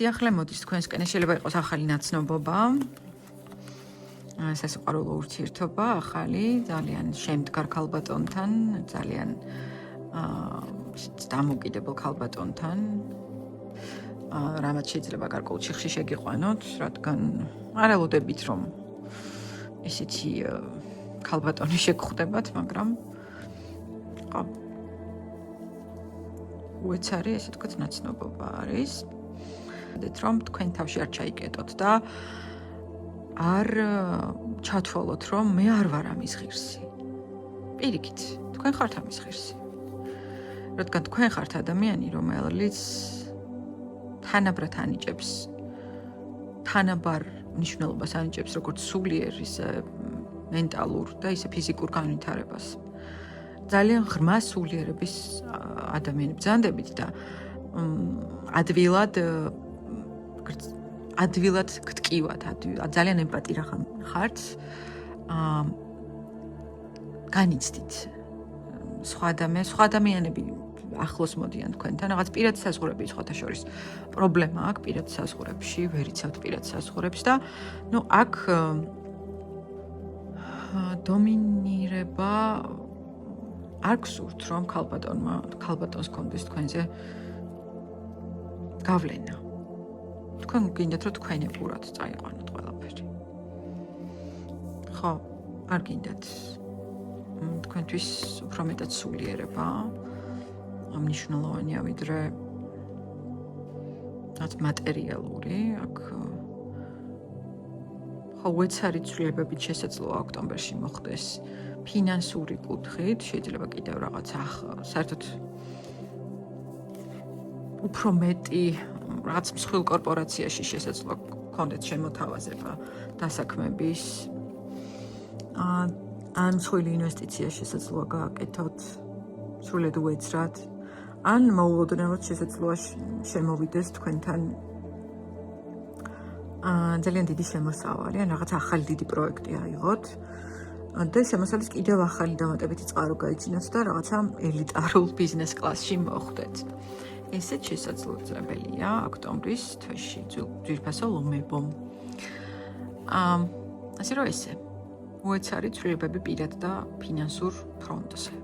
სიახლე მოდის თქვენსკენ, შეიძლება იყოს ახალი ნაცნობობა, სასიყვარულო ურთიერთობა, ახალი, ძალიან შემდგარ ქალბატონთან, ძალიან დამოუკიდებელ ქალბატონთან. რამაც შეიძლება გარკვეულ ჩიხში შეგიყვანოთ, რადგან არ ელოდებით, რომ ისეთი ქალბატონი შეგხვდებათ, მაგრამ ხო. უეცარი, ესე თქვათ, ნაცნობობა არის. რომ თქვენ თავში არ ჩაიკეტოთ და არ ჩათვალოთ, რომ მე არ ვარ ამის ღირსი. პირიქით, თქვენ ხართ ამის ღირსი. რადგან თქვენ ხართ ადამიანი, რომელიც თანაბრად ანიჭებს, თანაბარ მნიშვნელობას ანიჭებს როგორც სულიერ, ისე მენტალურ და ისე ფიზიკურ განვითარებას. ძალიან ღრმა სულიერების ადამიანი ბრძანდებით და ადვილად გტკივათ, ძალიან ემპათი ხართ, განიცდით სხვა ადამიანები ახლოს მოდიან თქვენთან, რაღაც პირადი საზღურები სხვათა შორის პრობლემა აქვს პირადი საზღურებში, ვერ იცავთ პირადი საზღურებს და აქ დომინირება არ გსურთ, რომ ქალბატონს კონდეს თქვენზე გავლენა. თქვენ გინდათ, რომ თქვენებურად წაიყვანოთ ყველაფერი. ხო, არ გინდათ. თქვენთვის უფრო მეტად სულიერება მნიშვნელოვანია, ვიდრე რაც მატერიალური, აქ ხო, უეცარი ცვლილებებით შესაძლოა ოქტომბერში მოხდეს ფინანსური კუთხით, შეიძლება კიდევ რაღაც საერთოდ უფრო მეტი რაღაც მსხვილ კორპორაციაში შესაძლოა გქონდეთ შემოთავაზება დასაქმების ან მსხვილი ინვესტიცია შესაძლოა გააკეთოთ სრულად უეცრად, ან მოულოდნელად შესაძლოა შემოვიდეს თქვენთან ძალიან დიდი შემოსავალი, ან რაღაც ახალი დიდი პროექტი აიღოთ და შემოსავალის კიდევ ახალი დამატებითი წყარო გაიჩინოთ და რაღაცა ელიტარულ ბიზნეს კლასში მოხვდეთ. ესეც შესაძლებელია ოქტომბრის თვეში, ძვირფასო ლომებო. ასე რომ ესე, უეცარი ცვლილებები პირად და ფინანსურ ფრონტზე.